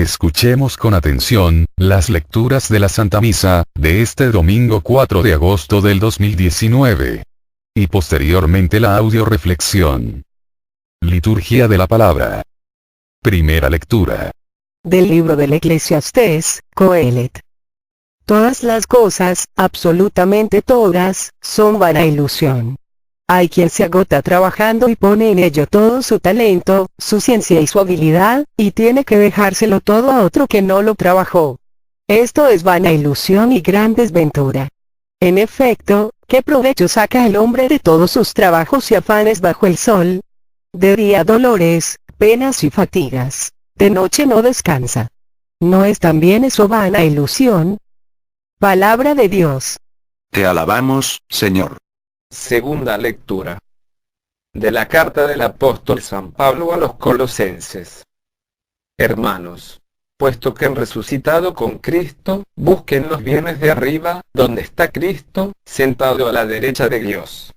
Escuchemos con atención, las lecturas de la Santa Misa, de este domingo 4 de agosto del 2019. Y posteriormente la audioreflexión. Liturgia de la Palabra. Primera lectura. Del libro del Eclesiastés, Coelet. Todas las cosas, absolutamente todas, son vana ilusión. Hay quien se agota trabajando y pone en ello todo su talento, su ciencia y su habilidad, y tiene que dejárselo todo a otro que no lo trabajó. Esto es vana ilusión y gran desventura. En efecto, ¿qué provecho saca el hombre de todos sus trabajos y afanes bajo el sol? De día dolores, penas y fatigas, de noche no descansa. ¿No es también eso vana ilusión? Palabra de Dios. Te alabamos, Señor. Segunda lectura de la carta del apóstol San Pablo a los Colosenses. Hermanos, puesto que han resucitado con Cristo, busquen los bienes de arriba, donde está Cristo, sentado a la derecha de Dios.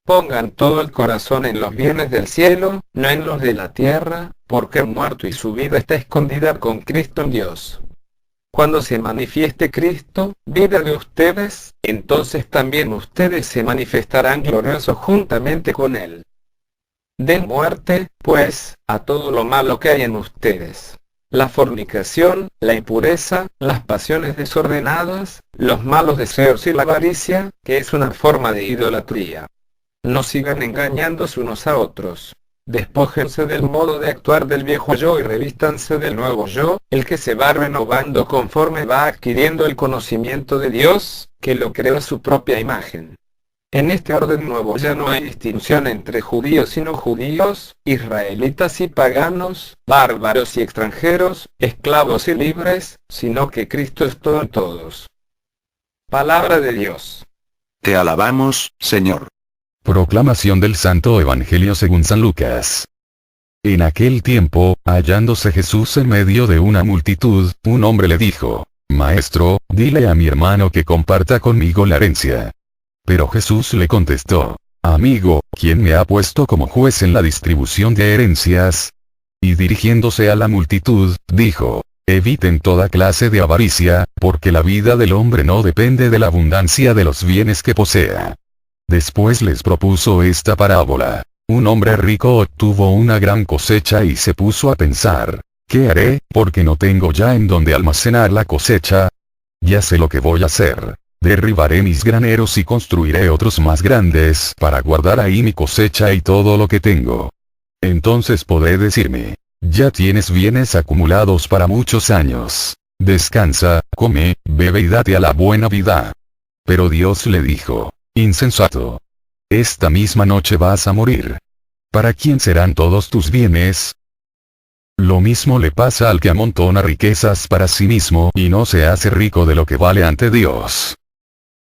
Pongan todo el corazón en los bienes del cielo, no en los de la tierra, porque han muerto y su vida está escondida con Cristo en Dios. Cuando se manifieste Cristo, vida de ustedes, entonces también ustedes se manifestarán gloriosos juntamente con Él. Den muerte, pues, a todo lo malo que hay en ustedes. La fornicación, la impureza, las pasiones desordenadas, los malos deseos y la avaricia, que es una forma de idolatría. No sigan engañándose unos a otros. Despójense del modo de actuar del viejo yo y revístanse del nuevo yo, el que se va renovando conforme va adquiriendo el conocimiento de Dios, que lo creó a su propia imagen. En este orden nuevo ya no hay distinción entre judíos y no judíos, israelitas y paganos, bárbaros y extranjeros, esclavos y libres, sino que Cristo es todo en todos. Palabra de Dios. Te alabamos, Señor. Proclamación del Santo Evangelio según San Lucas. En aquel tiempo, hallándose Jesús en medio de una multitud, un hombre le dijo: Maestro, dile a mi hermano que comparta conmigo la herencia. Pero Jesús le contestó: Amigo, ¿quién me ha puesto como juez en la distribución de herencias? Y dirigiéndose a la multitud, dijo: Eviten toda clase de avaricia, porque la vida del hombre no depende de la abundancia de los bienes que posea. Después les propuso esta parábola. Un hombre rico obtuvo una gran cosecha y se puso a pensar: ¿qué haré, porque no tengo ya en donde almacenar la cosecha? Ya sé lo que voy a hacer. Derribaré mis graneros y construiré otros más grandes para guardar ahí mi cosecha y todo lo que tengo. Entonces podré decirme: ya tienes bienes acumulados para muchos años. Descansa, come, bebe y date a la buena vida. Pero Dios le dijo: Insensato. Esta misma noche vas a morir. ¿Para quién serán todos tus bienes? Lo mismo le pasa al que amontona riquezas para sí mismo y no se hace rico de lo que vale ante Dios.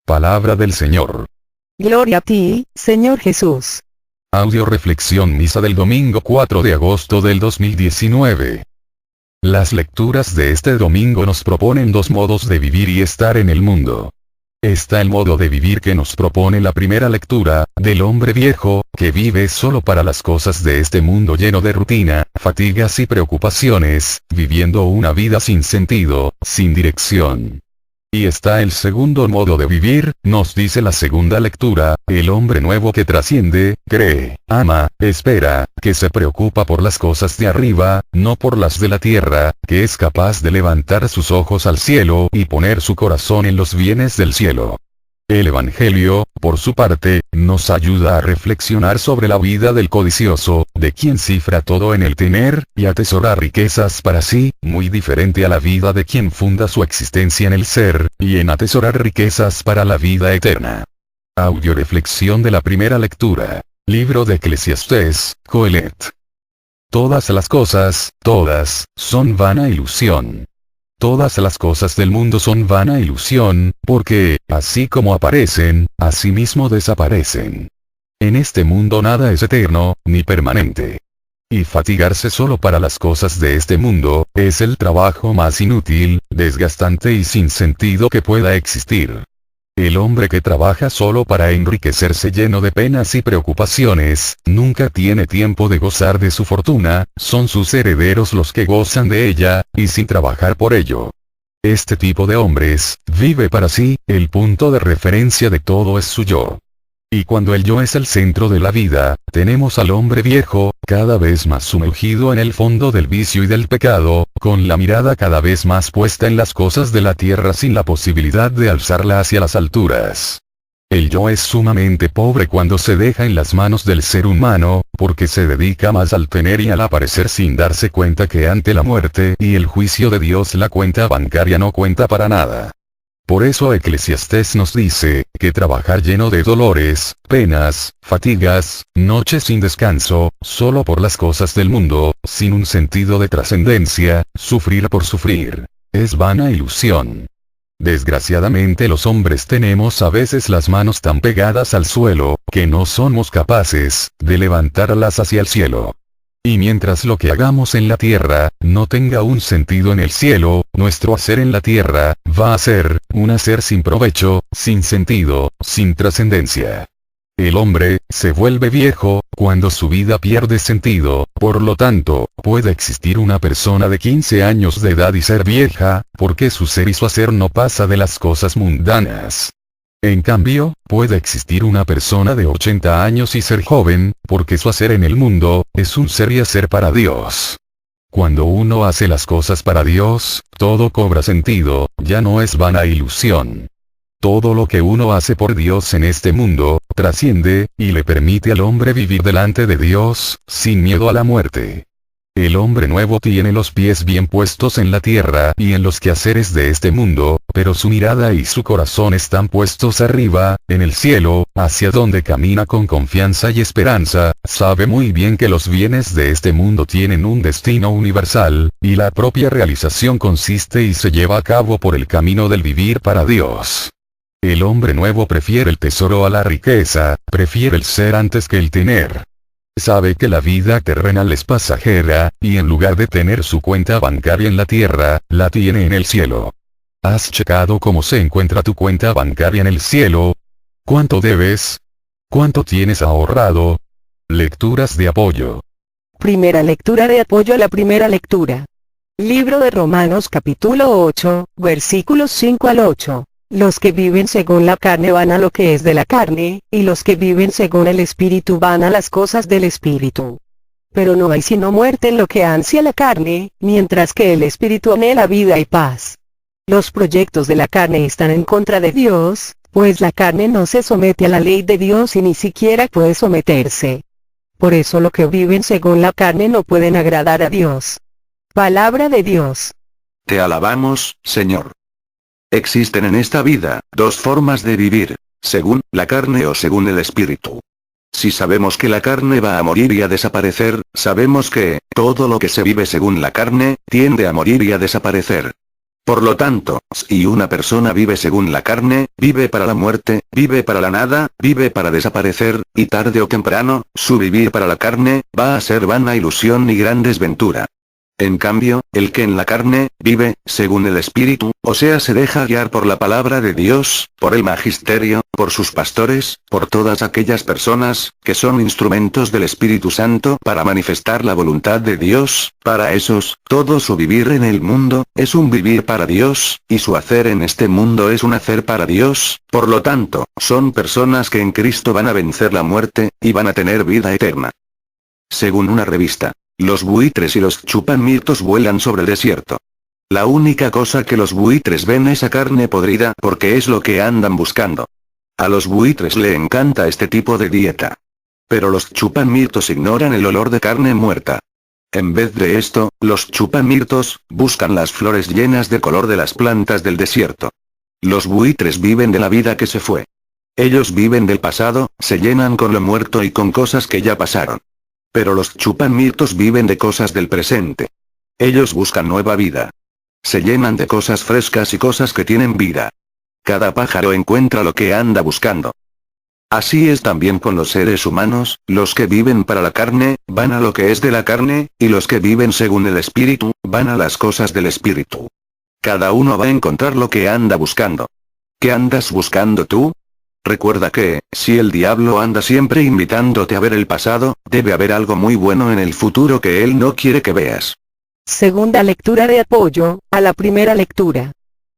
Palabra del Señor. Gloria a ti, Señor Jesús. Audio reflexión misa del domingo 4 de agosto del 2019. Las lecturas de este domingo nos proponen dos modos de vivir y estar en el mundo. Está el modo de vivir que nos propone la primera lectura, del hombre viejo, que vive solo para las cosas de este mundo lleno de rutina, fatigas y preocupaciones, viviendo una vida sin sentido, sin dirección. Y está el segundo modo de vivir, nos dice la segunda lectura, el hombre nuevo que trasciende, cree, ama, espera, que se preocupa por las cosas de arriba, no por las de la tierra, que es capaz de levantar sus ojos al cielo y poner su corazón en los bienes del cielo. El Evangelio, por su parte, nos ayuda a reflexionar sobre la vida del codicioso, de quien cifra todo en el tener, y atesora riquezas para sí, muy diferente a la vida de quien funda su existencia en el ser, y en atesorar riquezas para la vida eterna. Audioreflexión de la primera lectura. Libro de Eclesiastés, Coelet. Todas las cosas, todas, son vana ilusión. Todas las cosas del mundo son vana ilusión, porque, así como aparecen, así mismo desaparecen. En este mundo nada es eterno, ni permanente. Y fatigarse solo para las cosas de este mundo, es el trabajo más inútil, desgastante y sin sentido que pueda existir. El hombre que trabaja solo para enriquecerse lleno de penas y preocupaciones, nunca tiene tiempo de gozar de su fortuna, son sus herederos los que gozan de ella, y sin trabajar por ello. Este tipo de hombres, vive para sí, el punto de referencia de todo es su yo. Y cuando el yo es el centro de la vida, tenemos al hombre viejo, cada vez más sumergido en el fondo del vicio y del pecado, con la mirada cada vez más puesta en las cosas de la tierra sin la posibilidad de alzarla hacia las alturas. El yo es sumamente pobre cuando se deja en las manos del ser humano, porque se dedica más al tener y al aparecer sin darse cuenta que ante la muerte y el juicio de Dios la cuenta bancaria no cuenta para nada. Por eso Eclesiastés nos dice, que trabajar lleno de dolores, penas, fatigas, noches sin descanso, solo por las cosas del mundo, sin un sentido de trascendencia, sufrir por sufrir, es vana ilusión. Desgraciadamente los hombres tenemos a veces las manos tan pegadas al suelo, que no somos capaces de levantarlas hacia el cielo. Y mientras lo que hagamos en la tierra, no tenga un sentido en el cielo, nuestro hacer en la tierra, va a ser, un hacer sin provecho, sin sentido, sin trascendencia. El hombre, se vuelve viejo, cuando su vida pierde sentido, por lo tanto, puede existir una persona de 15 años de edad y ser vieja, porque su ser y su hacer no pasa de las cosas mundanas. En cambio, puede existir una persona de 80 años y ser joven, porque su hacer en el mundo, es un ser y hacer para Dios. Cuando uno hace las cosas para Dios, todo cobra sentido, ya no es vana ilusión. Todo lo que uno hace por Dios en este mundo, trasciende, y le permite al hombre vivir delante de Dios, sin miedo a la muerte. El hombre nuevo tiene los pies bien puestos en la tierra y en los quehaceres de este mundo, pero su mirada y su corazón están puestos arriba, en el cielo, hacia donde camina con confianza y esperanza, sabe muy bien que los bienes de este mundo tienen un destino universal, y la propia realización consiste y se lleva a cabo por el camino del vivir para Dios. El hombre nuevo prefiere el tesoro a la riqueza, prefiere el ser antes que el tener. Sabe que la vida terrenal es pasajera, y en lugar de tener su cuenta bancaria en la tierra, la tiene en el cielo. ¿Has checado cómo se encuentra tu cuenta bancaria en el cielo? ¿Cuánto debes? ¿Cuánto tienes ahorrado? Lecturas de apoyo. Primera lectura de apoyo a la primera lectura. Libro de Romanos capítulo 8, versículos 5 al 8. Los que viven según la carne van a lo que es de la carne, y los que viven según el Espíritu van a las cosas del Espíritu. Pero no hay sino muerte en lo que ansia la carne, mientras que el Espíritu anhela vida y paz. Los proyectos de la carne están en contra de Dios, pues la carne no se somete a la ley de Dios y ni siquiera puede someterse. Por eso los que viven según la carne no pueden agradar a Dios. Palabra de Dios. Te alabamos, Señor. Existen en esta vida, dos formas de vivir, según la carne o según el espíritu. Si sabemos que la carne va a morir y a desaparecer, sabemos que, todo lo que se vive según la carne, tiende a morir y a desaparecer. Por lo tanto, si una persona vive según la carne, vive para la muerte, vive para la nada, vive para desaparecer, y tarde o temprano, su vivir para la carne, va a ser vana ilusión y gran desventura. En cambio, el que en la carne, vive, según el Espíritu, o sea se deja guiar por la palabra de Dios, por el magisterio, por sus pastores, por todas aquellas personas, que son instrumentos del Espíritu Santo para manifestar la voluntad de Dios, para esos, todo su vivir en el mundo, es un vivir para Dios, y su hacer en este mundo es un hacer para Dios, por lo tanto, son personas que en Cristo van a vencer la muerte, y van a tener vida eterna. Según una revista, los buitres y los chupamirtos vuelan sobre el desierto. La única cosa que los buitres ven es a carne podrida porque es lo que andan buscando. A los buitres le encanta este tipo de dieta. Pero los chupamirtos ignoran el olor de carne muerta. En vez de esto, los chupamirtos buscan las flores llenas de color de las plantas del desierto. Los buitres viven de la vida que se fue. Ellos viven del pasado, se llenan con lo muerto y con cosas que ya pasaron. Pero los chupamirtos viven de cosas del presente. Ellos buscan nueva vida. Se llenan de cosas frescas y cosas que tienen vida. Cada pájaro encuentra lo que anda buscando. Así es también con los seres humanos, los que viven para la carne, van a lo que es de la carne, y los que viven según el Espíritu, van a las cosas del Espíritu. Cada uno va a encontrar lo que anda buscando. ¿Qué andas buscando tú? Recuerda que, si el diablo anda siempre invitándote a ver el pasado, debe haber algo muy bueno en el futuro que él no quiere que veas. Segunda lectura de apoyo a la primera lectura.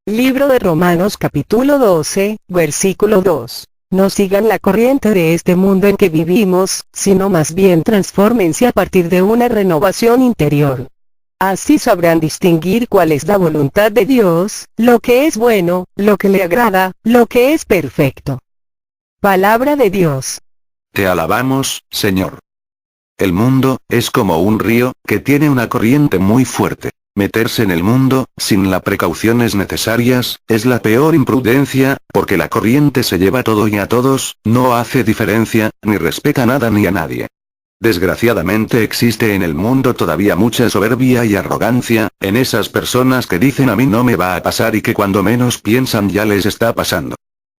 Libro de Romanos capítulo 12, versículo 2. No sigan la corriente de este mundo en que vivimos, sino más bien transfórmense a partir de una renovación interior. Así sabrán distinguir cuál es la voluntad de Dios, lo que es bueno, lo que le agrada, lo que es perfecto. Palabra de Dios. Te alabamos, Señor. El mundo es como un río que tiene una corriente muy fuerte. Meterse en el mundo, sin las precauciones necesarias, es la peor imprudencia, porque la corriente se lleva todo y a todos, no hace diferencia, ni respeta nada ni a nadie. Desgraciadamente existe en el mundo todavía mucha soberbia y arrogancia, en esas personas que dicen a mí no me va a pasar y que cuando menos piensan ya les está pasando.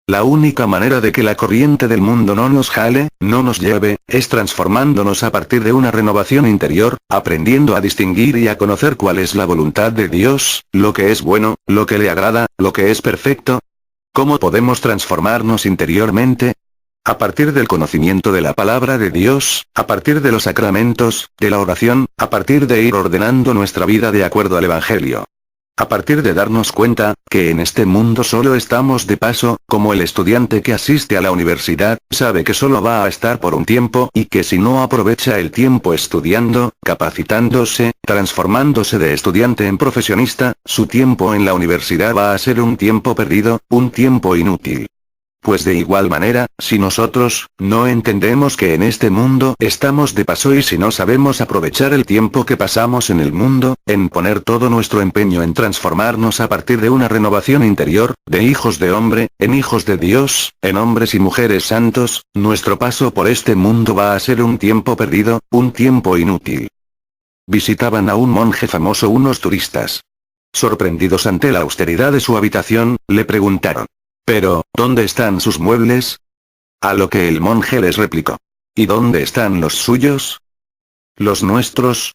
La única manera de que la corriente del mundo no nos jale, no nos lleve, es transformándonos a partir de una renovación interior, aprendiendo a distinguir y a conocer cuál es la voluntad de Dios, lo que es bueno, lo que le agrada, lo que es perfecto. ¿Cómo podemos transformarnos interiormente? A partir del conocimiento de la palabra de Dios, a partir de los sacramentos, de la oración, a partir de ir ordenando nuestra vida de acuerdo al Evangelio. A partir de darnos cuenta, que en este mundo solo estamos de paso, como el estudiante que asiste a la universidad, sabe que solo va a estar por un tiempo y que si no aprovecha el tiempo estudiando, capacitándose, transformándose de estudiante en profesionista, su tiempo en la universidad va a ser un tiempo perdido, un tiempo inútil. Pues de igual manera, si nosotros, no entendemos que en este mundo estamos de paso y si no sabemos aprovechar el tiempo que pasamos en el mundo, en poner todo nuestro empeño en transformarnos a partir de una renovación interior, de hijos de hombre, en hijos de Dios, en hombres y mujeres santos, nuestro paso por este mundo va a ser un tiempo perdido, un tiempo inútil. Visitaban a un monje famoso unos turistas. Sorprendidos ante la austeridad de su habitación, le preguntaron: «Pero, ¿dónde están sus muebles?». A lo que el monje les replicó: «¿Y dónde están los suyos?». «Los nuestros.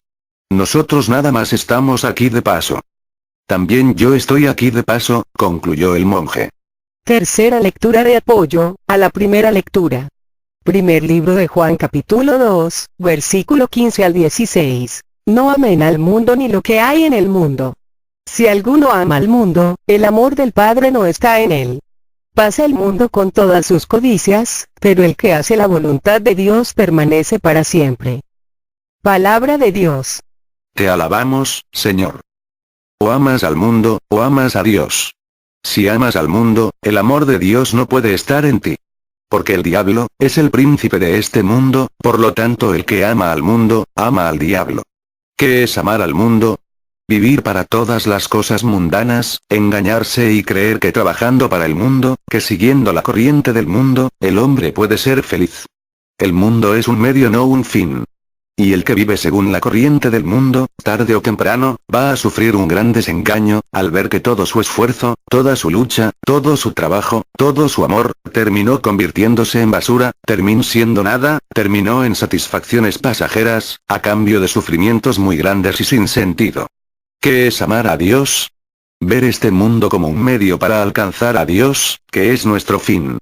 Nosotros nada más estamos aquí de paso». «También yo estoy aquí de paso», concluyó el monje. Tercera lectura de apoyo a la primera lectura. Primer libro de Juan capítulo 2, versículo 15 al 16. No amen al mundo ni lo que hay en el mundo. Si alguno ama al mundo, el amor del Padre no está en él. Pasa el mundo con todas sus codicias, pero el que hace la voluntad de Dios permanece para siempre. Palabra de Dios. Te alabamos, Señor. O amas al mundo, o amas a Dios. Si amas al mundo, el amor de Dios no puede estar en ti. Porque el diablo, es el príncipe de este mundo, por lo tanto el que ama al mundo, ama al diablo. ¿Qué es amar al mundo? Vivir para todas las cosas mundanas, engañarse y creer que trabajando para el mundo, que siguiendo la corriente del mundo, el hombre puede ser feliz. El mundo es un medio no un fin. Y el que vive según la corriente del mundo, tarde o temprano, va a sufrir un gran desengaño, al ver que todo su esfuerzo, toda su lucha, todo su trabajo, todo su amor, terminó convirtiéndose en basura, terminó siendo nada, terminó en satisfacciones pasajeras, a cambio de sufrimientos muy grandes y sin sentido. ¿Qué es amar a Dios? Ver este mundo como un medio para alcanzar a Dios, que es nuestro fin.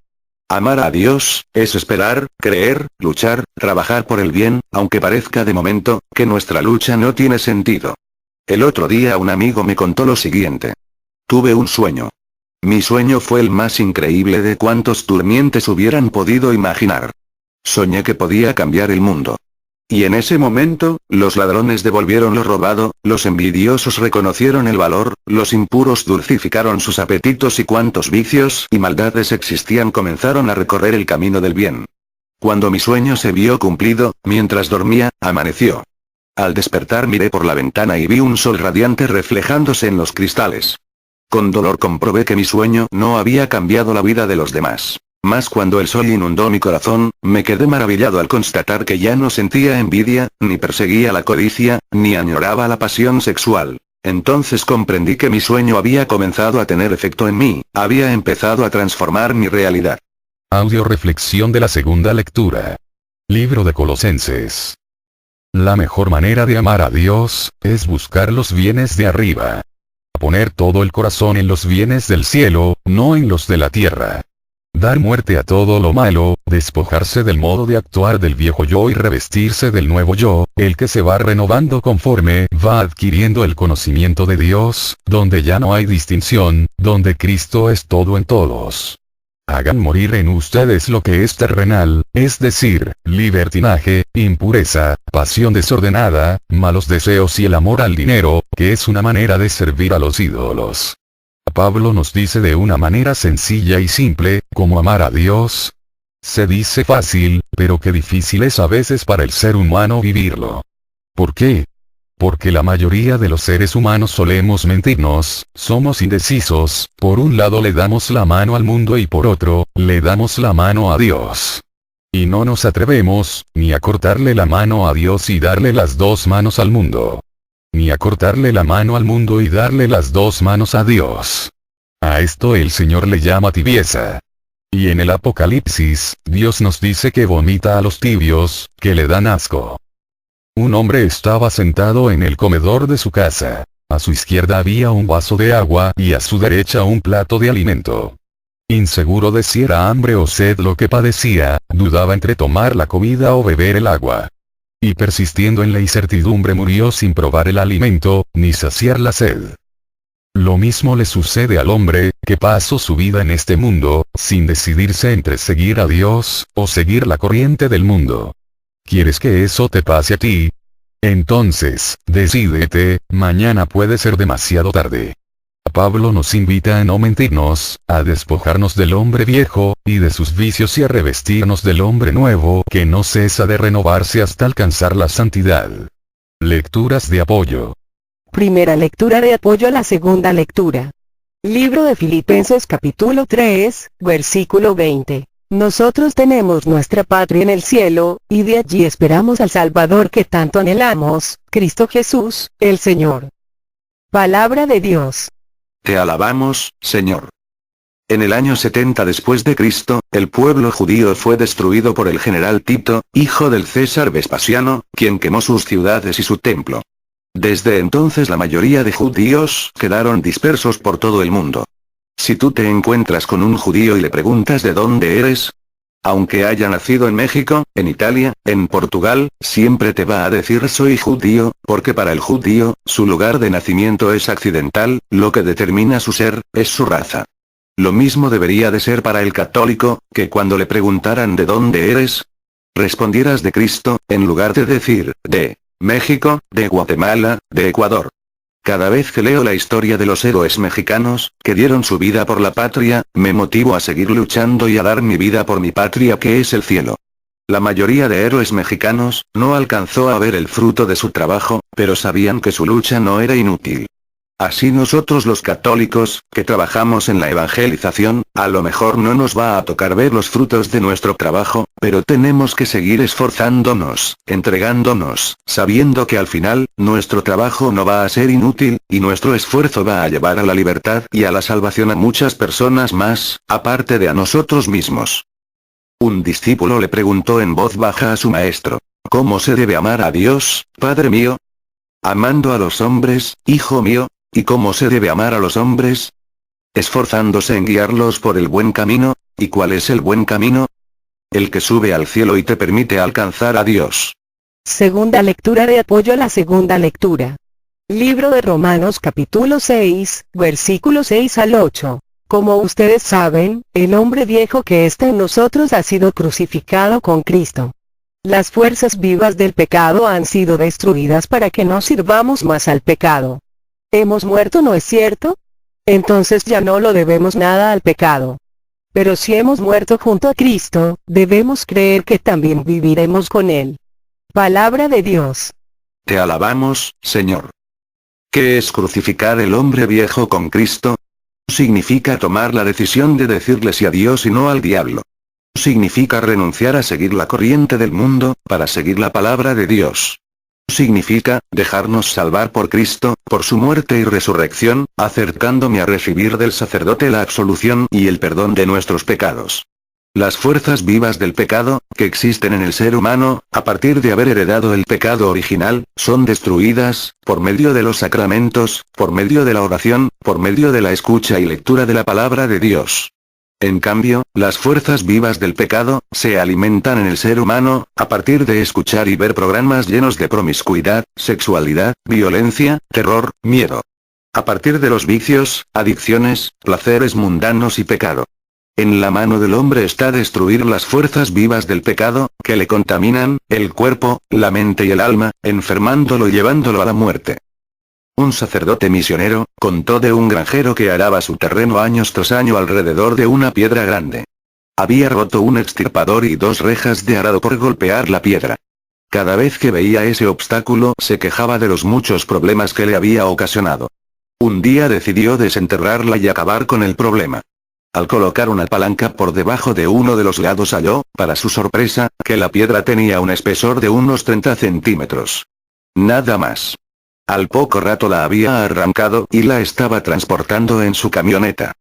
Amar a Dios, es esperar, creer, luchar, trabajar por el bien, aunque parezca de momento, que nuestra lucha no tiene sentido. El otro día un amigo me contó lo siguiente. Tuve un sueño. Mi sueño fue el más increíble de cuantos durmientes hubieran podido imaginar. Soñé que podía cambiar el mundo. Y en ese momento, los ladrones devolvieron lo robado, los envidiosos reconocieron el valor, los impuros dulcificaron sus apetitos y cuantos vicios y maldades existían comenzaron a recorrer el camino del bien. Cuando mi sueño se vio cumplido, mientras dormía, amaneció. Al despertar miré por la ventana y vi un sol radiante reflejándose en los cristales. Con dolor comprobé que mi sueño no había cambiado la vida de los demás. Mas cuando el sol inundó mi corazón, me quedé maravillado al constatar que ya no sentía envidia, ni perseguía la codicia, ni añoraba la pasión sexual. Entonces comprendí que mi sueño había comenzado a tener efecto en mí, había empezado a transformar mi realidad. Audio reflexión de la segunda lectura. Libro de Colosenses. La mejor manera de amar a Dios, es buscar los bienes de arriba. poner todo el corazón en los bienes del cielo, no en los de la tierra. Dar muerte a todo lo malo, despojarse del modo de actuar del viejo yo y revestirse del nuevo yo, el que se va renovando conforme va adquiriendo el conocimiento de Dios, donde ya no hay distinción, donde Cristo es todo en todos. Hagan morir en ustedes lo que es terrenal, es decir, libertinaje, impureza, pasión desordenada, malos deseos y el amor al dinero, que es una manera de servir a los ídolos. Pablo nos dice de una manera sencilla y simple, cómo amar a Dios. Se dice fácil, pero qué difícil es a veces para el ser humano vivirlo. ¿Por qué? Porque la mayoría de los seres humanos solemos mentirnos, somos indecisos, por un lado le damos la mano al mundo y por otro, le damos la mano a Dios. Y no nos atrevemos, ni a cortarle la mano a Dios y darle las dos manos al mundo. Ni a cortarle la mano al mundo y darle las dos manos a Dios. A esto el Señor le llama tibieza. Y en el Apocalipsis, Dios nos dice que vomita a los tibios, que le dan asco. Un hombre estaba sentado en el comedor de su casa. A su izquierda había un vaso de agua y a su derecha un plato de alimento. Inseguro de si era hambre o sed lo que padecía, dudaba entre tomar la comida o beber el agua. Y persistiendo en la incertidumbre murió sin probar el alimento, ni saciar la sed. Lo mismo le sucede al hombre, que pasó su vida en este mundo, sin decidirse entre seguir a Dios, o seguir la corriente del mundo. ¿Quieres que eso te pase a ti? Entonces, decídete, mañana puede ser demasiado tarde. Pablo nos invita a no mentirnos, a despojarnos del hombre viejo, y de sus vicios y a revestirnos del hombre nuevo que no cesa de renovarse hasta alcanzar la santidad. Lecturas de apoyo. Primera lectura de apoyo a la segunda lectura. Libro de Filipenses capítulo 3, versículo 20. Nosotros tenemos nuestra patria en el cielo, y de allí esperamos al Salvador que tanto anhelamos, Cristo Jesús, el Señor. Palabra de Dios. Te alabamos, Señor. En el año 70 después de Cristo, el pueblo judío fue destruido por el general Tito, hijo del César Vespasiano, quien quemó sus ciudades y su templo. Desde entonces la mayoría de judíos quedaron dispersos por todo el mundo. Si tú te encuentras con un judío y le preguntas de dónde eres, aunque haya nacido en México, en Italia, en Portugal, siempre te va a decir soy judío, porque para el judío, su lugar de nacimiento es accidental, lo que determina su ser, es su raza. Lo mismo debería de ser para el católico, que cuando le preguntaran de dónde eres, respondieras de Cristo, en lugar de decir, de México, de Guatemala, de Ecuador. Cada vez que leo la historia de los héroes mexicanos, que dieron su vida por la patria, me motivo a seguir luchando y a dar mi vida por mi patria que es el cielo. La mayoría de héroes mexicanos, no alcanzó a ver el fruto de su trabajo, pero sabían que su lucha no era inútil. Así nosotros los católicos, que trabajamos en la evangelización, a lo mejor no nos va a tocar ver los frutos de nuestro trabajo, pero tenemos que seguir esforzándonos, entregándonos, sabiendo que al final, nuestro trabajo no va a ser inútil, y nuestro esfuerzo va a llevar a la libertad y a la salvación a muchas personas más, aparte de a nosotros mismos. Un discípulo le preguntó en voz baja a su maestro, ¿cómo se debe amar a Dios, Padre mío? Amando a los hombres, hijo mío. ¿Y cómo se debe amar a los hombres? Esforzándose en guiarlos por el buen camino. ¿Y cuál es el buen camino? El que sube al cielo y te permite alcanzar a Dios. Segunda lectura de apoyo a la segunda lectura. Libro de Romanos capítulo 6, versículos 6 al 8. Como ustedes saben, el hombre viejo que está en nosotros ha sido crucificado con Cristo. Las fuerzas vivas del pecado han sido destruidas para que no sirvamos más al pecado. ¿Hemos muerto, no es cierto? Entonces ya no lo debemos nada al pecado. Pero si hemos muerto junto a Cristo, debemos creer que también viviremos con Él. Palabra de Dios. Te alabamos, Señor. ¿Qué es crucificar el hombre viejo con Cristo? Significa tomar la decisión de decirle sí a Dios y no al diablo. Significa renunciar a seguir la corriente del mundo, para seguir la palabra de Dios. Significa, dejarnos salvar por Cristo, por su muerte y resurrección, acercándome a recibir del sacerdote la absolución y el perdón de nuestros pecados. Las fuerzas vivas del pecado, que existen en el ser humano, a partir de haber heredado el pecado original, son destruidas, por medio de los sacramentos, por medio de la oración, por medio de la escucha y lectura de la palabra de Dios. En cambio, las fuerzas vivas del pecado, se alimentan en el ser humano, a partir de escuchar y ver programas llenos de promiscuidad, sexualidad, violencia, terror, miedo. A partir de los vicios, adicciones, placeres mundanos y pecado. En la mano del hombre está destruir las fuerzas vivas del pecado, que le contaminan, el cuerpo, la mente y el alma, enfermándolo y llevándolo a la muerte. Un sacerdote misionero, contó de un granjero que araba su terreno años tras año alrededor de una piedra grande. Había roto un extirpador y 2 rejas de arado por golpear la piedra. Cada vez que veía ese obstáculo se quejaba de los muchos problemas que le había ocasionado. Un día decidió desenterrarla y acabar con el problema. Al colocar una palanca por debajo de uno de los lados halló, para su sorpresa, que la piedra tenía un espesor de unos 30 centímetros. Nada más. Al poco rato la había arrancado y la estaba transportando en su camioneta.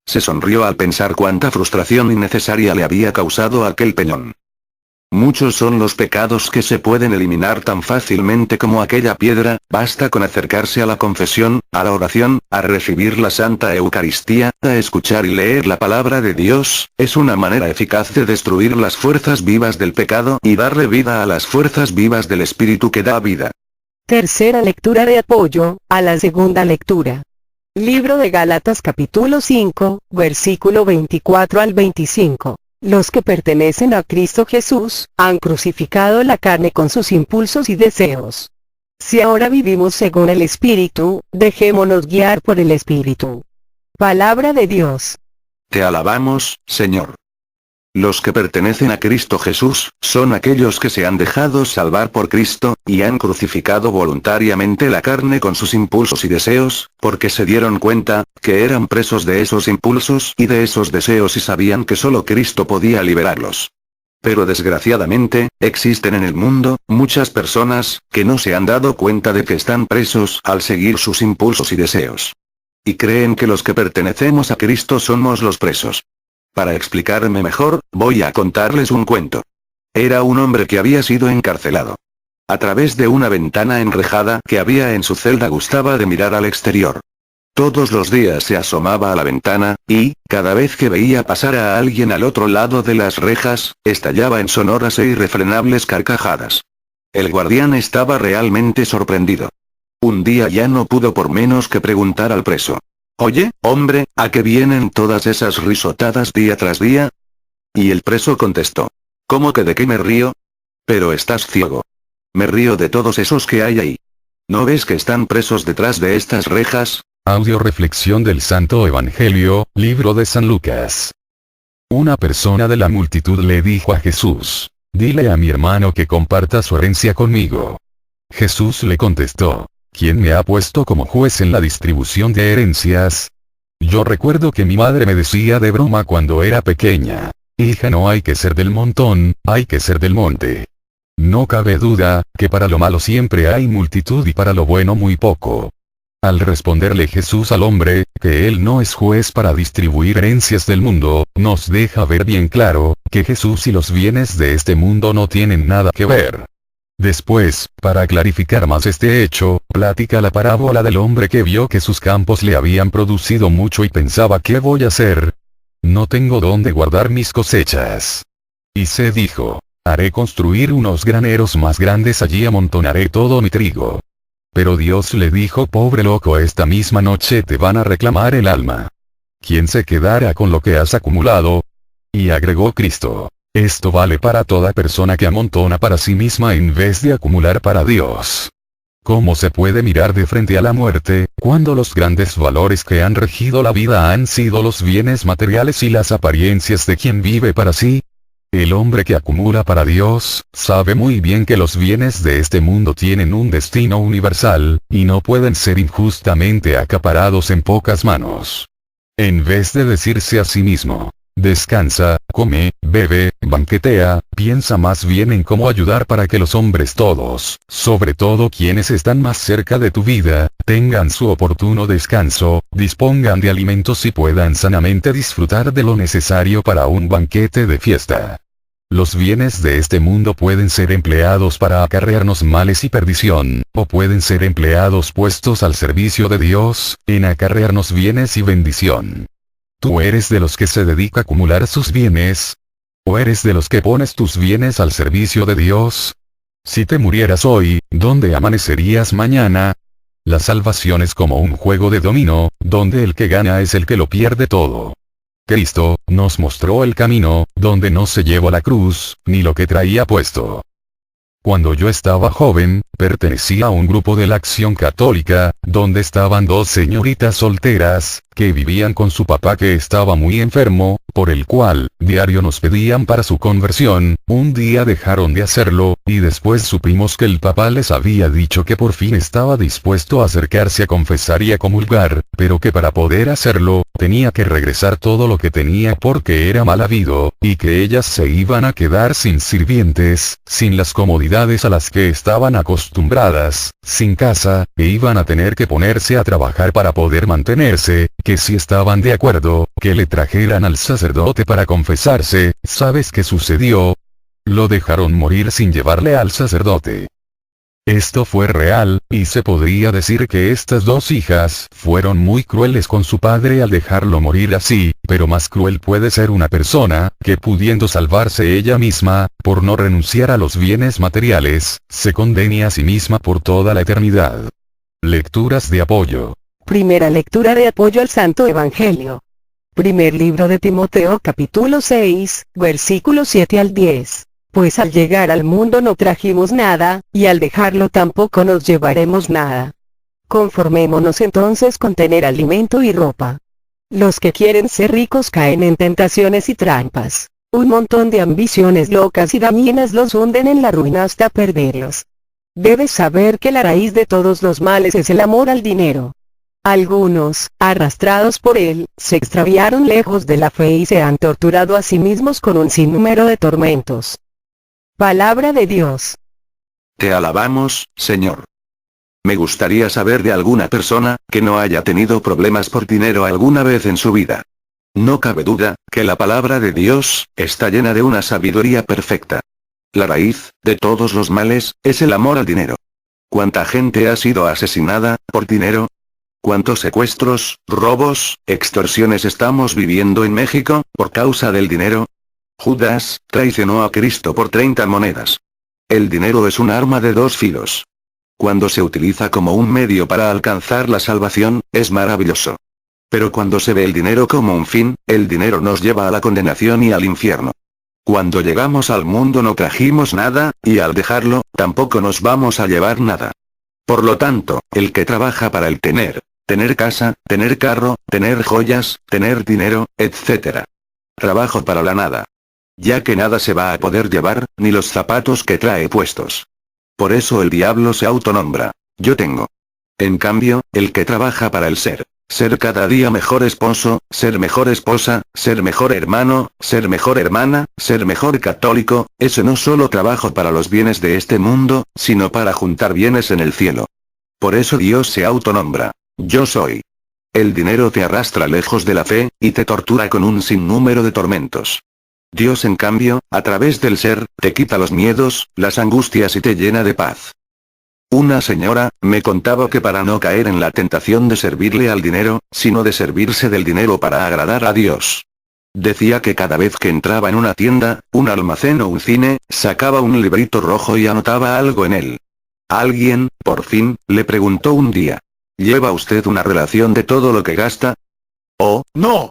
Se sonrió al pensar cuánta frustración innecesaria le había causado aquel peñón. Muchos son los pecados que se pueden eliminar tan fácilmente como aquella piedra, basta con acercarse a la confesión, a la oración, a recibir la Santa Eucaristía, a escuchar y leer la palabra de Dios, es una manera eficaz de destruir las fuerzas vivas del pecado y darle vida a las fuerzas vivas del Espíritu que da vida. Tercera lectura de apoyo, a la segunda lectura. Libro de Gálatas capítulo 5, versículo 24 al 25. Los que pertenecen a Cristo Jesús, han crucificado la carne con sus impulsos y deseos. Si ahora vivimos según el Espíritu, dejémonos guiar por el Espíritu. Palabra de Dios. Te alabamos, Señor. Los que pertenecen a Cristo Jesús, son aquellos que se han dejado salvar por Cristo, y han crucificado voluntariamente la carne con sus impulsos y deseos, porque se dieron cuenta, que eran presos de esos impulsos y de esos deseos y sabían que solo Cristo podía liberarlos. Pero desgraciadamente, existen en el mundo, muchas personas, que no se han dado cuenta de que están presos al seguir sus impulsos y deseos. Y creen que los que pertenecemos a Cristo somos los presos. Para explicarme mejor, voy a contarles un cuento. Era un hombre que había sido encarcelado. A través de una ventana enrejada que había en su celda gustaba de mirar al exterior. Todos los días se asomaba a la ventana, y, cada vez que veía pasar a alguien al otro lado de las rejas, estallaba en sonoras e irrefrenables carcajadas. El guardián estaba realmente sorprendido. Un día ya no pudo por menos que preguntar al preso. Oye, hombre, ¿a qué vienen todas esas risotadas día tras día? Y el preso contestó. ¿Cómo que de qué me río? Pero estás ciego. Me río de todos esos que hay ahí. ¿No ves que están presos detrás de estas rejas? Audio reflexión del Santo Evangelio, libro de San Lucas. Una persona de la multitud le dijo a Jesús, dile a mi hermano que comparta su herencia conmigo. Jesús le contestó, ¿quién me ha puesto como juez en la distribución de herencias? Yo recuerdo que mi madre me decía de broma cuando era pequeña, hija, no hay que ser del montón, hay que ser del monte. No cabe duda, que para lo malo siempre hay multitud y para lo bueno muy poco. Al responderle Jesús al hombre, que él no es juez para distribuir herencias del mundo, nos deja ver bien claro, que Jesús y los bienes de este mundo no tienen nada que ver. Después, para clarificar más este hecho, platica la parábola del hombre que vio que sus campos le habían producido mucho y pensaba, ¿qué voy a hacer? No tengo dónde guardar mis cosechas. Y se dijo, haré construir unos graneros más grandes, allí amontonaré todo mi trigo. Pero Dios le dijo, pobre loco, esta misma noche te van a reclamar el alma. ¿Quién se quedará con lo que has acumulado? Y agregó Cristo, esto vale para toda persona que amontona para sí misma en vez de acumular para Dios. ¿Cómo se puede mirar de frente a la muerte, cuando los grandes valores que han regido la vida han sido los bienes materiales y las apariencias de quien vive para sí? El hombre que acumula para Dios, sabe muy bien que los bienes de este mundo tienen un destino universal, y no pueden ser injustamente acaparados en pocas manos. En vez de decirse a sí mismo, Descansa, come, bebe, banquetea, piensa más bien en cómo ayudar para que los hombres todos, sobre todo quienes están más cerca de tu vida, tengan su oportuno descanso, dispongan de alimentos y puedan sanamente disfrutar de lo necesario para un banquete de fiesta. Los bienes de este mundo pueden ser empleados para acarrearnos males y perdición, o pueden ser empleados puestos al servicio de Dios, en acarrearnos bienes y bendición. ¿Tú eres de los que se dedica a acumular sus bienes? ¿O eres de los que pones tus bienes al servicio de Dios? Si te murieras hoy, ¿dónde amanecerías mañana? La salvación es como un juego de dominó, donde el que gana es el que lo pierde todo. Cristo nos mostró el camino, donde no se llevó la cruz, ni lo que traía puesto. Cuando yo estaba joven, pertenecía a un grupo de la Acción Católica, donde estaban dos señoritas solteras, que vivían con su papá que estaba muy enfermo, por el cual, diario nos pedían para su conversión. Un día dejaron de hacerlo, y después supimos que el papá les había dicho que por fin estaba dispuesto a acercarse a confesar y a comulgar, pero que para poder hacerlo, tenía que regresar todo lo que tenía porque era mal habido, y que ellas se iban a quedar sin sirvientes, sin las comodidades a las que estaban acostumbradas, sin casa, e iban a tener que ponerse a trabajar para poder mantenerse, que si estaban de acuerdo, que le trajeran al sacerdote para confesarse. ¿Sabes qué sucedió? Lo dejaron morir sin llevarle al sacerdote. Esto fue real, y se podría decir que estas dos hijas fueron muy crueles con su padre al dejarlo morir así, pero más cruel puede ser una persona, que pudiendo salvarse ella misma, por no renunciar a los bienes materiales, se condene a sí misma por toda la eternidad. Lecturas de apoyo. Primera lectura de apoyo al Santo Evangelio. Primer libro de Timoteo capítulo 6, versículos 7 al 10. Pues al llegar al mundo no trajimos nada, y al dejarlo tampoco nos llevaremos nada. Conformémonos entonces con tener alimento y ropa. Los que quieren ser ricos caen en tentaciones y trampas. Un montón de ambiciones locas y dañinas los hunden en la ruina hasta perderlos. Debes saber que la raíz de todos los males es el amor al dinero. Algunos, arrastrados por él, se extraviaron lejos de la fe y se han torturado a sí mismos con un sinnúmero de tormentos. Palabra de Dios. Te alabamos, Señor. Me gustaría saber de alguna persona que no haya tenido problemas por dinero alguna vez en su vida. No cabe duda que la palabra de Dios está llena de una sabiduría perfecta. La raíz de todos los males es el amor al dinero. ¿Cuánta gente ha sido asesinada por dinero? ¿Cuántos secuestros, robos, extorsiones estamos viviendo en México por causa del dinero? Judas traicionó a Cristo por 30 monedas. El dinero es un arma de dos filos. Cuando se utiliza como un medio para alcanzar la salvación, es maravilloso. Pero cuando se ve el dinero como un fin, el dinero nos lleva a la condenación y al infierno. Cuando llegamos al mundo no trajimos nada, y al dejarlo, tampoco nos vamos a llevar nada. Por lo tanto, el que trabaja para el tener casa, tener carro, tener joyas, tener dinero, etc. Trabajo para la nada. Ya que nada se va a poder llevar, ni los zapatos que trae puestos. Por eso el diablo se autonombra: yo tengo. En cambio, el que trabaja para el ser cada día mejor esposo, ser mejor esposa, ser mejor hermano, ser mejor hermana, ser mejor católico, ese no solo trabajo para los bienes de este mundo, sino para juntar bienes en el cielo. Por eso Dios se autonombra: yo soy. El dinero te arrastra lejos de la fe, y te tortura con un sinnúmero de tormentos. Dios en cambio, a través del ser, te quita los miedos, las angustias y te llena de paz. Una señora me contaba que para no caer en la tentación de servirle al dinero, sino de servirse del dinero para agradar a Dios. Decía que cada vez que entraba en una tienda, un almacén o un cine, sacaba un librito rojo y anotaba algo en él. Alguien, por fin, le preguntó un día: ¿lleva usted una relación de todo lo que gasta? Oh, no.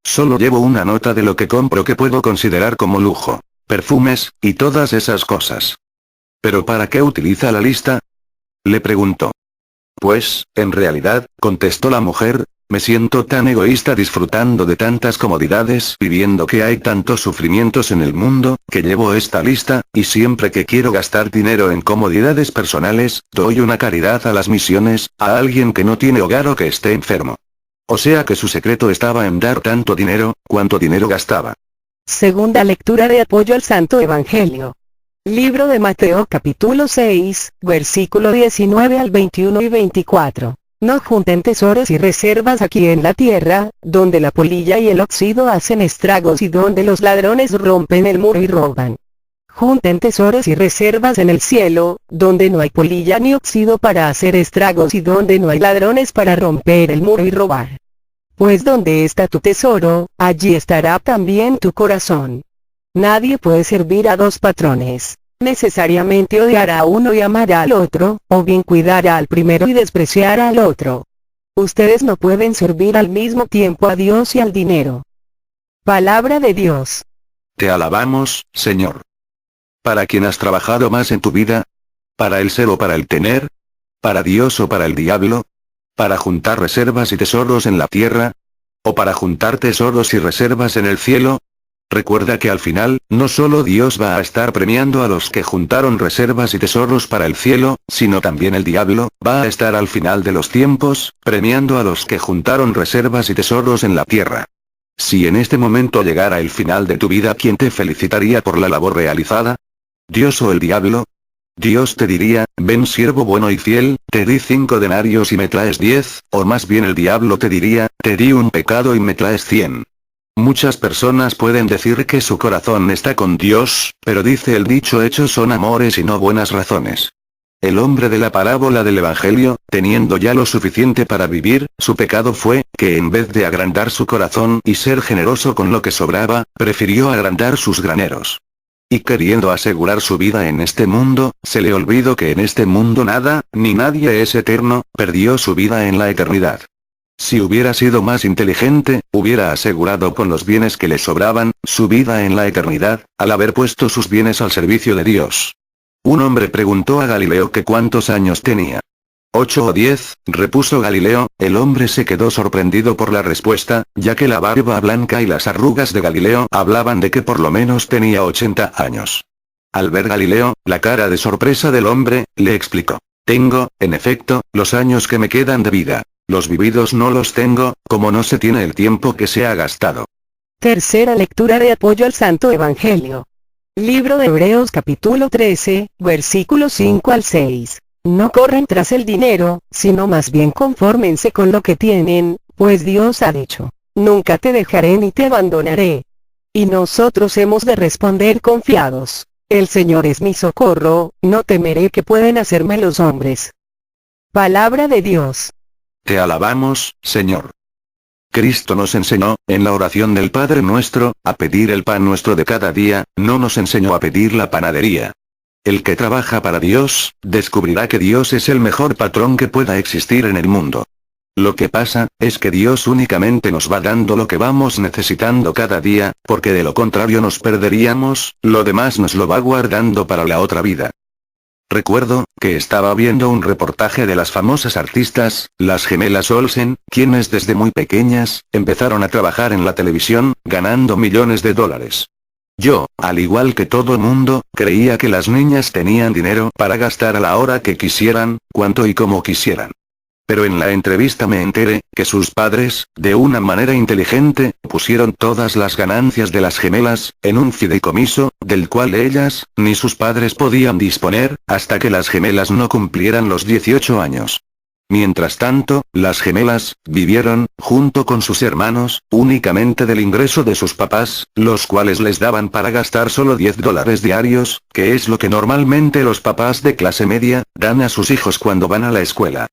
Solo llevo una nota de lo que compro que puedo considerar como lujo, perfumes, y todas esas cosas. ¿Pero para qué utiliza la lista?, le preguntó. Pues, en realidad, contestó la mujer, me siento tan egoísta disfrutando de tantas comodidades y viendo que hay tantos sufrimientos en el mundo, que llevo esta lista, y siempre que quiero gastar dinero en comodidades personales, doy una caridad a las misiones, a alguien que no tiene hogar o que esté enfermo. O sea que su secreto estaba en dar tanto dinero, cuanto dinero gastaba. Segunda lectura de apoyo al Santo Evangelio. Libro de Mateo capítulo 6, versículo 19 al 21 y 24. No junten tesoros y reservas aquí en la tierra, donde la polilla y el óxido hacen estragos y donde los ladrones rompen el muro y roban. Junten tesoros y reservas en el cielo, donde no hay polilla ni óxido para hacer estragos y donde no hay ladrones para romper el muro y robar. Pues donde está tu tesoro, allí estará también tu corazón. Nadie puede servir a dos patrones. Necesariamente odiará a uno y amará al otro, o bien cuidará al primero y despreciará al otro. Ustedes no pueden servir al mismo tiempo a Dios y al dinero. Palabra de Dios. Te alabamos, Señor. ¿Para quién has trabajado más en tu vida? ¿Para el ser o para el tener? ¿Para Dios o para el diablo? ¿Para juntar reservas y tesoros en la tierra? ¿O para juntar tesoros y reservas en el cielo? Recuerda que al final, no solo Dios va a estar premiando a los que juntaron reservas y tesoros para el cielo, sino también el diablo, va a estar al final de los tiempos, premiando a los que juntaron reservas y tesoros en la tierra. Si en este momento llegara el final de tu vida, ¿quién te felicitaría por la labor realizada? ¿Dios o el diablo? Dios te diría, ven siervo bueno y fiel, te di 5 denarios y me traes 10, o más bien el diablo te diría, te di un pecado y me traes 100. Muchas personas pueden decir que su corazón está con Dios, pero dice el dicho hechos son amores y no buenas razones. El hombre de la parábola del Evangelio, teniendo ya lo suficiente para vivir, su pecado fue, que en vez de agrandar su corazón y ser generoso con lo que sobraba, prefirió agrandar sus graneros. Y queriendo asegurar su vida en este mundo, se le olvidó que en este mundo nada, ni nadie es eterno, perdió su vida en la eternidad. Si hubiera sido más inteligente, hubiera asegurado con los bienes que le sobraban, su vida en la eternidad, al haber puesto sus bienes al servicio de Dios. Un hombre preguntó a Galileo que cuántos años tenía. 8 o 10, repuso Galileo. El hombre se quedó sorprendido por la respuesta, ya que la barba blanca y las arrugas de Galileo hablaban de que por lo menos tenía 80 años. Al ver Galileo, la cara de sorpresa del hombre, le explicó. Tengo, en efecto, los años que me quedan de vida. Los vividos no los tengo, como no se tiene el tiempo que se ha gastado. Tercera lectura de apoyo al Santo Evangelio. Libro de Hebreos capítulo 13, versículos 5 al 6. No corren tras el dinero, sino más bien confórmense con lo que tienen, pues Dios ha dicho, nunca te dejaré ni te abandonaré. Y nosotros hemos de responder confiados, el Señor es mi socorro, no temeré que pueden hacerme los hombres. Palabra de Dios. Te alabamos, Señor. Cristo nos enseñó, en la oración del Padre Nuestro, a pedir el pan nuestro de cada día, no nos enseñó a pedir la panadería. El que trabaja para Dios, descubrirá que Dios es el mejor patrón que pueda existir en el mundo. Lo que pasa, es que Dios únicamente nos va dando lo que vamos necesitando cada día, porque de lo contrario nos perderíamos, lo demás nos lo va guardando para la otra vida. Recuerdo, que estaba viendo un reportaje de las famosas artistas, las gemelas Olsen, quienes desde muy pequeñas, empezaron a trabajar en la televisión, ganando millones de dólares. Yo, al igual que todo mundo, creía que las niñas tenían dinero para gastar a la hora que quisieran, cuanto y como quisieran. Pero en la entrevista me enteré, que sus padres, de una manera inteligente, pusieron todas las ganancias de las gemelas, en un fideicomiso, del cual ellas, ni sus padres podían disponer, hasta que las gemelas no cumplieran los 18 años. Mientras tanto, las gemelas, vivieron, junto con sus hermanos, únicamente del ingreso de sus papás, los cuales les daban para gastar solo $10 diarios, que es lo que normalmente los papás de clase media, dan a sus hijos cuando van a la escuela.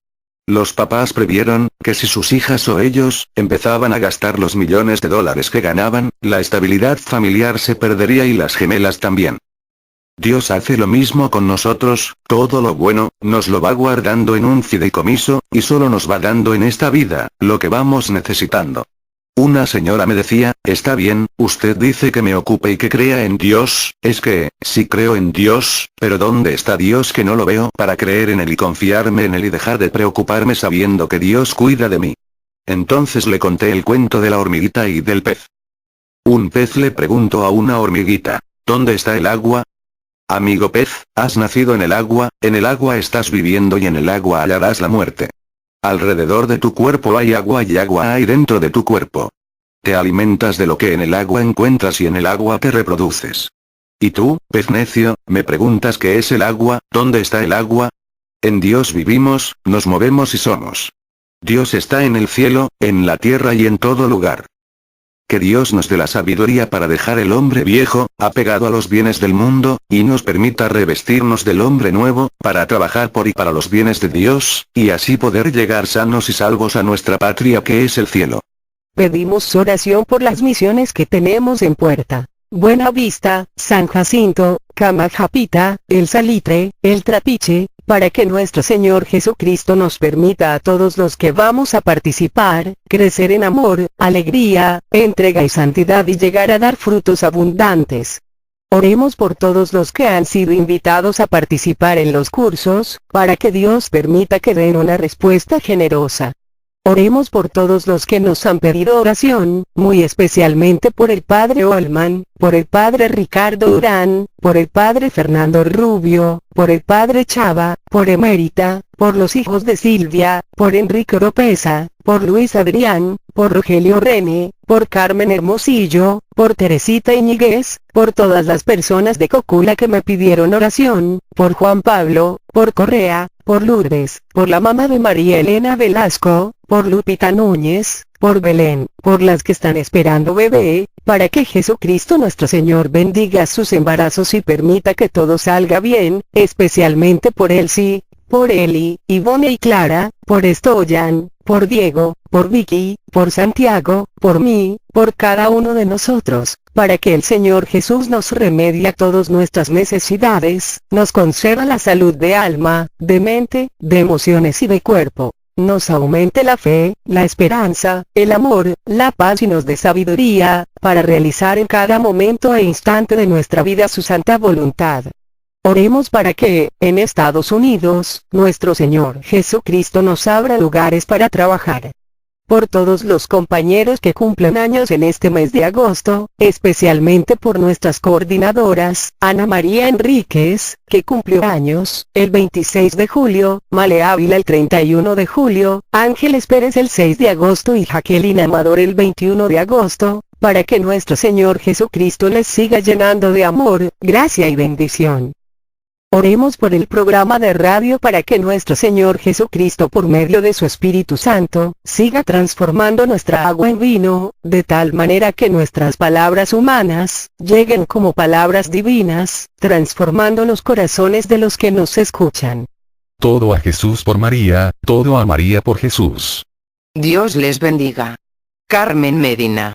Los papás previeron, que si sus hijas o ellos, empezaban a gastar los millones de dólares que ganaban, la estabilidad familiar se perdería y las gemelas también. Dios hace lo mismo con nosotros, todo lo bueno, nos lo va guardando en un fideicomiso, y solo nos va dando en esta vida, lo que vamos necesitando. Una señora me decía, está bien, usted dice que me ocupe y que crea en Dios, es que, sí creo en Dios, pero ¿dónde está Dios que no lo veo para creer en Él y confiarme en Él y dejar de preocuparme sabiendo que Dios cuida de mí? Entonces le conté el cuento de la hormiguita y del pez. Un pez le preguntó a una hormiguita, ¿dónde está el agua? Amigo pez, has nacido en el agua estás viviendo y en el agua hallarás la muerte. Alrededor de tu cuerpo hay agua y agua hay dentro de tu cuerpo. Te alimentas de lo que en el agua encuentras y en el agua te reproduces. Y tú, pez necio, me preguntas qué es el agua, ¿dónde está el agua? En Dios vivimos, nos movemos y somos. Dios está en el cielo, en la tierra y en todo lugar. Que Dios nos dé la sabiduría para dejar el hombre viejo, apegado a los bienes del mundo, y nos permita revestirnos del hombre nuevo, para trabajar por y para los bienes de Dios, y así poder llegar sanos y salvos a nuestra patria que es el cielo. Pedimos oración por las misiones que tenemos en puerta. Buena Vista, San Jacinto, Camajapita, El Salitre, El Trapiche, para que nuestro Señor Jesucristo nos permita a todos los que vamos a participar, crecer en amor, alegría, entrega y santidad y llegar a dar frutos abundantes. Oremos por todos los que han sido invitados a participar en los cursos, para que Dios permita que den una respuesta generosa. Oremos por todos los que nos han pedido oración, muy especialmente por el Padre Olman, por el Padre Ricardo Durán, por el Padre Fernando Rubio, por el Padre Chava, por Emérita, por los hijos de Silvia, por Enrique Oropesa, por Luis Adrián, por Rogelio René, por Carmen Hermosillo, por Teresita Iñiguez, por todas las personas de Cocula que me pidieron oración, por Juan Pablo, por Correa, por Lourdes, por la mamá de María Elena Velasco, por Lupita Núñez, por Belén, por las que están esperando bebé, para que Jesucristo nuestro Señor bendiga sus embarazos y permita que todo salga bien, especialmente por Elsie, por Eli, Ivone y Clara, por Stoyan, por Diego, por Vicky, por Santiago, por mí, por cada uno de nosotros, para que el Señor Jesús nos remedie a todas nuestras necesidades, nos conceda la salud de alma, de mente, de emociones y de cuerpo. Nos aumente la fe, la esperanza, el amor, la paz y nos dé sabiduría, para realizar en cada momento e instante de nuestra vida su santa voluntad. Oremos para que, en Estados Unidos, nuestro Señor Jesucristo nos abra lugares para trabajar. Por todos los compañeros que cumplen años en este mes de agosto, especialmente por nuestras coordinadoras, Ana María Enríquez, que cumplió años, el 26 de julio, Male Ávila el 31 de julio, Ángeles Pérez el 6 de agosto y Jacqueline Amador el 21 de agosto, para que nuestro Señor Jesucristo les siga llenando de amor, gracia y bendición. Oremos por el programa de radio para que nuestro Señor Jesucristo por medio de su Espíritu Santo, siga transformando nuestra agua en vino, de tal manera que nuestras palabras humanas, lleguen como palabras divinas, transformando los corazones de los que nos escuchan. Todo a Jesús por María, todo a María por Jesús. Dios les bendiga. Carmen Medina.